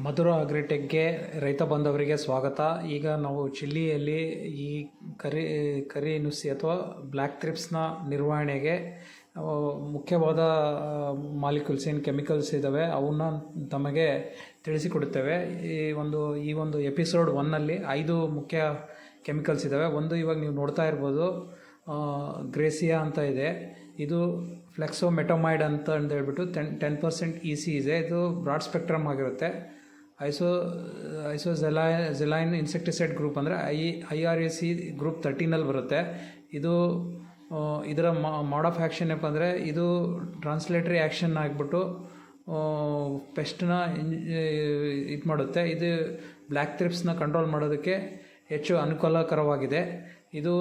ಮಧುರ ಅಗ್ರಿಟೆಕ್ಗೆ ರೈತ ಬಾಂಧವರಿಗೆ ಸ್ವಾಗತ. ಈಗ ನಾವು ಚಿಲ್ಲಿಯಲ್ಲಿ ಈ ಕರಿ ನುಸಿ ಅಥವಾ ಬ್ಲ್ಯಾಕ್ ಥ್ರಿಪ್ಸ್ನ ನಿರ್ವಹಣೆಗೆ ಮುಖ್ಯವಾದ ಮಾಲಿಕ್ಯೂಲ್ಸ್ ಏನು ಕೆಮಿಕಲ್ಸ್ ಇದ್ದಾವೆ ಅವನ್ನ ತಮಗೆ ತಿಳಿಸಿಕೊಡುತ್ತೇವೆ. ಈ ಒಂದು ಎಪಿಸೋಡ್ 1ನಲ್ಲಿ 5 ಮುಖ್ಯ ಕೆಮಿಕಲ್ಸ್ ಇದ್ದಾವೆ. ಒಂದು ಇವಾಗ ನೀವು ನೋಡ್ತಾ ಇರ್ಬೋದು, ಗ್ರೇಸಿಯಾ ಅಂತ ಇದೆ. ಇದು ಫ್ಲೆಕ್ಸೋಮೆಟಮೈಡ್ ಅಂತ ಹೇಳ್ಬಿಟ್ಟು 10% EC ಇದೆ. ಇದು ಬ್ರಾಡ್ ಸ್ಪೆಕ್ಟ್ರಮ್ ಆಗಿರುತ್ತೆ. ಐಸೋಝೆಲೈನ್ ಇನ್ಸೆಕ್ಟಿಸೈಡ್ ಗ್ರೂಪ್ ಅಂದರೆ IRAC ಗ್ರೂಪ್ 13ನಲ್ಲಿ ಬರುತ್ತೆ. ಇದರ ಮೋಡ್ ಆಫ್ ಆ್ಯಕ್ಷನ್ ಏನಪ್ಪ ಅಂದರೆ, ಇದು ಟ್ರಾನ್ಸ್ಲೇಟರಿ ಆ್ಯಕ್ಷನ್ ಆಗಿಬಿಟ್ಟು ಪೆಸ್ಟ್ನ ಇದು ಮಾಡುತ್ತೆ. ಇದು ಬ್ಲ್ಯಾಕ್ ಥ್ರಿಪ್ಸ್ನ ಕಂಟ್ರೋಲ್ ಮಾಡೋದಕ್ಕೆ ಹೆಚ್ಚು ಅನುಕೂಲಕರವಾಗಿದೆ. ಇದು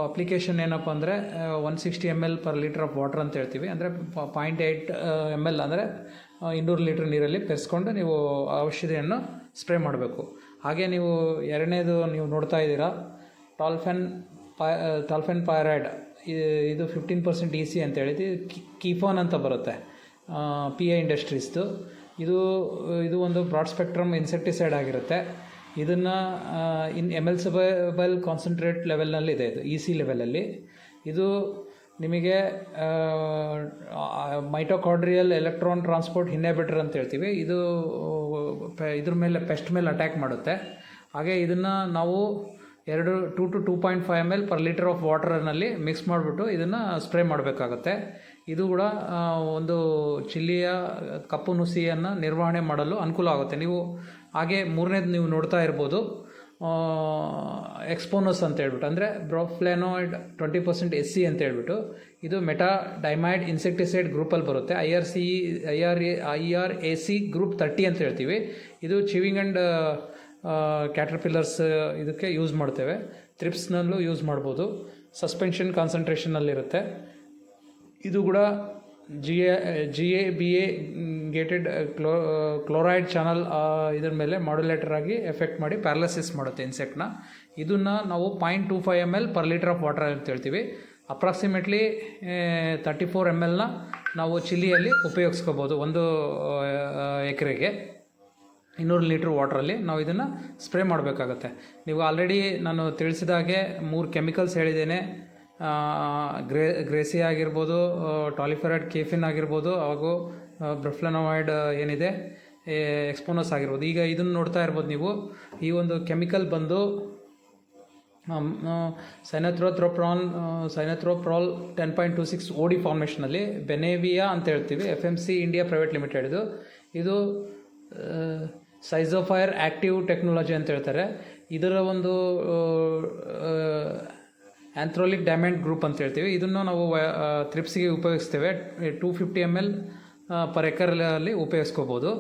ಅಪ್ಲಿಕೇಶನ್ ಏನಪ್ಪ ಅಂದರೆ 160 ml per litre of water ಅಂತ ಹೇಳ್ತೀವಿ. ಅಂದರೆ 0.8 ml ಅಂದರೆ 200 ಲೀಟ್ರ್ ನೀರಲ್ಲಿ ಬೆರೆಸ್ಕೊಂಡು ನೀವು ಔಷಧಿಯನ್ನು ಸ್ಪ್ರೇ ಮಾಡಬೇಕು. ಹಾಗೆ ನೀವು ಎರಡನೇದು ನೀವು ನೋಡ್ತಾ ಇದ್ದೀರಾ, ಟಾಲ್ಫೆನ್ ಪೈರೈಡ್. ಇದು 15% EC ಅಂತ ಹೇಳಿದ್ದು ಕೀಫಾನ್ ಅಂತ ಬರುತ್ತೆ, PI ಇಂಡಸ್ಟ್ರೀಸ್ದು. ಇದು ಒಂದು ಬ್ರಾಡ್ ಸ್ಪೆಕ್ಟ್ರಮ್ ಇನ್ಸೆಕ್ಟಿಸೈಡ್ ಆಗಿರುತ್ತೆ. ಇದನ್ನು ಎಮಲ್ಸಬಲ್ ಕಾನ್ಸಂಟ್ರೇಟ್ ಲೆವೆಲ್ನಲ್ಲಿ ಇದೆ. ಇದು EC ಲೆವೆಲಲ್ಲಿ. ಇದು ನಿಮಗೆ ಮೈಟೋಕಾಂಡ್ರಿಯಲ್ ಎಲೆಕ್ಟ್ರಾನ್ ಟ್ರಾನ್ಸ್ಪೋರ್ಟ್ ಇನ್ಹಿಬಿಟರ್ ಅಂತ ಹೇಳ್ತೀವಿ. ಇದ್ರ ಮೇಲೆ ಪೆಸ್ಟ್ ಮೇಲೆ ಅಟ್ಯಾಕ್ ಮಾಡುತ್ತೆ. ಹಾಗೆ ಇದನ್ನು ನಾವು 2 to 2.5 ml per litre of ವಾಟರ್ನಲ್ಲಿ ಮಿಕ್ಸ್ ಮಾಡಿಬಿಟ್ಟು ಇದನ್ನು ಸ್ಪ್ರೇ ಮಾಡಬೇಕಾಗತ್ತೆ. ಇದು ಕೂಡ ಒಂದು ಚಿಲ್ಲಿಯ ಕಪ್ಪು ನುಸಿಯನ್ನು ನಿರ್ವಹಣೆ ಮಾಡಲು ಅನುಕೂಲ ಆಗುತ್ತೆ. ಹಾಗೆ ಮೂರನೇದು ನೀವು ನೋಡ್ತಾ ಇರ್ಬೋದು, ಎಕ್ಸ್ಪೋನಸ್ ಅಂತ ಹೇಳ್ಬಿಟ್ಟು, ಅಂದರೆ ಬ್ರೋಫ್ಲೆನಾಯ್ಡ್ 20% SC ಅಂತ ಹೇಳ್ಬಿಟ್ಟು. ಇದು ಮೆಟಾಡೈಮೈಡ್ ಇನ್ಸೆಕ್ಟಿಸೈಡ್ ಗ್ರೂಪಲ್ಲಿ ಬರುತ್ತೆ. IRAC ಗ್ರೂಪ್ 30 ಅಂತ ಹೇಳ್ತೀವಿ. ಇದು ಚಿವಿಂಗ್ ಆ್ಯಂಡ್ ಕ್ಯಾಟರ್ಪಿಲ್ಲರ್ಸ್ ಇದಕ್ಕೆ ಯೂಸ್ ಮಾಡ್ತೇವೆ. ಥ್ರಿಪ್ಸ್ನಲ್ಲೂ ಯೂಸ್ ಮಾಡ್ಬೋದು. ಸಸ್ಪೆನ್ಷನ್ ಕಾನ್ಸಂಟ್ರೇಷನ್ನಲ್ಲಿರುತ್ತೆ. ಇದು ಕೂಡ GABA ಗೇಟೆಡ್ ಕ್ಲೋರೈಡ್ ಚಾನಲ್ ಇದ್ರ ಮೇಲೆ ಮಾಡ್ಯುಲೇಟರ್ ಆಗಿ ಎಫೆಕ್ಟ್ ಮಾಡಿ ಪ್ಯಾರಲಿಸಿಸ್ ಮಾಡುತ್ತೆ ಇನ್ಸೆಕ್ಟ್ನ. ಇದನ್ನು ನಾವು 0.25 ml per litre of water ಅಂತ ಹೇಳ್ತೀವಿ. ಅಪ್ರಾಕ್ಸಿಮೇಟ್ಲಿ 34 mlನ ನಾವು ಚಿಲ್ಲಿಯಲ್ಲಿ ಉಪಯೋಗಿಸ್ಕೋಬೋದು. 1 ಎಕರೆಗೆ 200 ಲೀಟ್ರ್ ವಾಟ್ರಲ್ಲಿ ನಾವು ಇದನ್ನು ಸ್ಪ್ರೇ ಮಾಡಬೇಕಾಗತ್ತೆ. ನೀವು ಆಲ್ರೆಡಿ ನಾನು ತಿಳಿಸಿದಾಗೆ 3 ಕೆಮಿಕಲ್ಸ್ ಹೇಳಿದ್ದೇನೆ. ಗ್ರೇಸಿಯಾ ಆಗಿರ್ಬೋದು, ಟಾಲಿಫೆರೈಡ್ ಕೇಫಿನ್ ಆಗಿರ್ಬೋದು, ಹಾಗೂ ಬ್ರೊಫ್ಲೆನಾಯ್ಡ್ ಏನಿದೆ, ಎಕ್ಸ್ಪೋನಸ್ ಆಗಿರ್ಬೋದು. ಈಗ ಇದನ್ನು ನೋಡ್ತಾ ಇರ್ಬೋದು ನೀವು. ಈ ಒಂದು ಕೆಮಿಕಲ್ ಬಂದು ಸೈನಥ್ರೋಪ್ರಾಲ್ 10.26 OD ಫಾರ್ಮೇಷನಲ್ಲಿ ಬೆನೇವಿಯಾ ಅಂತ ಹೇಳ್ತೀವಿ. FMC India private limited. ಇದು ಸೈಜೋಫೈರ್ ಆ್ಯಕ್ಟಿವ್ ಟೆಕ್ನಾಲಜಿ ಅಂತ ಹೇಳ್ತಾರೆ. ಇದರ ಒಂದು ಆಂಥ್ರೋಲಿಕ್ ಡೈಮಂಡ್ ಗ್ರೂಪ್ ಅಂತ ಹೇಳ್ತೀವಿ. ಇದನ್ನು ನಾವು ಥ್ರಿಪ್ಸಿಗೆ ಉಪಯೋಗಿಸ್ತೇವೆ. 250 ml ಪರ್ ಎಕರಲ್ಲಿ ಉಪಯೋಗಿಸ್ಕೋಬೋದು.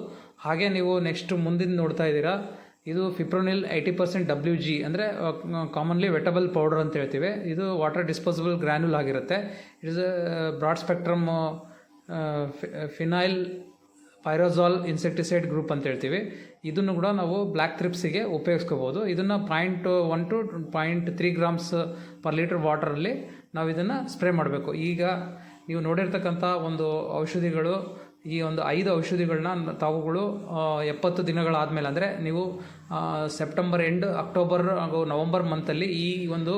ಹಾಗೆ ನೀವು ನೆಕ್ಸ್ಟ್ ಮುಂದಿನ ನೋಡ್ತಾ ಇದ್ದೀರಾ, ಇದು ಫಿಪ್ರೋನಿಲ್ 80% WG ಅಂದರೆ ಕಾಮನ್ಲಿ ವೆಟಬಲ್ ಪೌಡರ್ ಅಂತ ಹೇಳ್ತೀವಿ. ಇದು ವಾಟರ್ ಡಿಸ್ಪೋಸಬಲ್ ಗ್ರ್ಯಾನ್ಯೂಲ್ ಆಗಿರುತ್ತೆ. It is broad spectrum phenyl pyrazole insecticide group ಅಂತ ಹೇಳ್ತೀವಿ. ಇದನ್ನು ಕೂಡ ನಾವು ಬ್ಲ್ಯಾಕ್ ಥ್ರಿಪ್ಸಿಗೆ ಉಪಯೋಗಿಸ್ಕೋಬೋದು. ಇದನ್ನು 0.1 to 0.3 grams ಪರ್ ಲೀಟರ್ ವಾಟರಲ್ಲಿ ನಾವು ಇದನ್ನು ಸ್ಪ್ರೇ ಮಾಡಬೇಕು. ಈಗ ನೀವು ನೋಡಿರ್ತಕ್ಕಂಥ ಒಂದು ಔಷಧಿಗಳು, ಈ ಒಂದು 5 ಔಷಧಿಗಳನ್ನ ತಾವುಗಳು 70 ದಿನಗಳಾದಮೇಲೆ, ಅಂದರೆ ನೀವು ಸೆಪ್ಟೆಂಬರ್ ಎಂಡ್, ಅಕ್ಟೋಬರ್ ಹಾಗೂ ನವಂಬರ್ ಮಂತಲ್ಲಿ ಈ ಒಂದು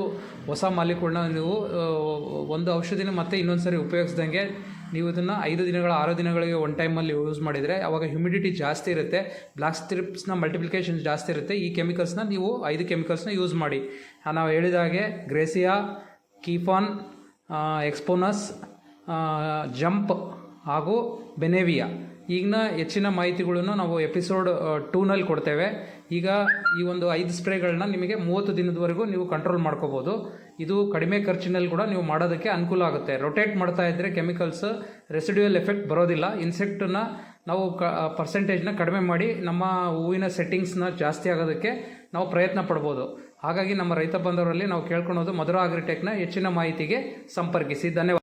ಹೊಸ ಮಾಲಿಕ್ಯೂಲ್ನ ನೀವು ಒಂದು ಔಷಧಿನ ಮತ್ತೆ ಇನ್ನೊಂದು ಸರಿ ಉಪಯೋಗಿಸ್ದಂಗೆ ನೀವು ಇದನ್ನು 5 ದಿನಗಳ 6 ದಿನಗಳಿಗೆ ಒನ್ ಟೈಮಲ್ಲಿ ಯೂಸ್ ಮಾಡಿದರೆ ಆವಾಗ ಹ್ಯುಮಿಡಿಟಿ ಜಾಸ್ತಿ ಇರುತ್ತೆ, ಬ್ಲ್ಯಾಕ್ ಥ್ರಿಪ್ಸ್ನ ಮಲ್ಟಿಪ್ಲಿಕೇಶನ್ ಜಾಸ್ತಿ ಇರುತ್ತೆ. ಈ ಕೆಮಿಕಲ್ಸ್ನ ನೀವು 5 ಕೆಮಿಕಲ್ಸ್ನ ಯೂಸ್ ಮಾಡಿ. ನಾವು ಹೇಳಿದಾಗೆ ಗ್ರೇಸಿಯಾ, ಕೀಫಾನ್, ಎಕ್ಸ್ಪೋನಸ್, ಜಂಪ್ ಹಾಗೂ ಬೆನೇವಿಯಾ. ಈಗಿನ ಹೆಚ್ಚಿನ ಮಾಹಿತಿಗಳನ್ನು ನಾವು ಎಪಿಸೋಡ್ 2ನಲ್ಲಿ ಕೊಡ್ತೇವೆ. ಈಗ ಈ ಒಂದು 5 ಸ್ಪ್ರೇಗಳನ್ನ ನಿಮಗೆ 30 ದಿನದವರೆಗೂ ನೀವು ಕಂಟ್ರೋಲ್ ಮಾಡ್ಕೋಬೋದು. ಇದು ಕಡಿಮೆ ಖರ್ಚಿನಲ್ಲಿ ಕೂಡ ನೀವು ಮಾಡೋದಕ್ಕೆ ಅನುಕೂಲ ಆಗುತ್ತೆ. ರೊಟೇಟ್ ಮಾಡ್ತಾ ಇದ್ದರೆ ಕೆಮಿಕಲ್ಸ್ ರೆಸಿಡ್ಯೂಯಲ್ ಎಫೆಕ್ಟ್ ಬರೋದಿಲ್ಲ. ಇನ್ಸೆಕ್ಟನ್ನ ನಾವು ಪರ್ಸೆಂಟೇಜ್ನ ಕಡಿಮೆ ಮಾಡಿ ನಮ್ಮ ಹೂವಿನ ಸೆಟ್ಟಿಂಗ್ಸ್ನ ಜಾಸ್ತಿ ಆಗೋದಕ್ಕೆ ನಾವು ಪ್ರಯತ್ನ ಪಡ್ಬೋದು. ಹಾಗಾಗಿ ನಮ್ಮ ರೈತ ಬಾಂಧವರಲ್ಲಿ ನಾವು ಕೇಳ್ಕೊಳೋದು, ಮಧುರ ಅಗ್ರಿಟೆಕ್ನ ಹೆಚ್ಚಿನ ಮಾಹಿತಿಗೆ ಸಂಪರ್ಕಿಸಿ. ಧನ್ಯವಾದ.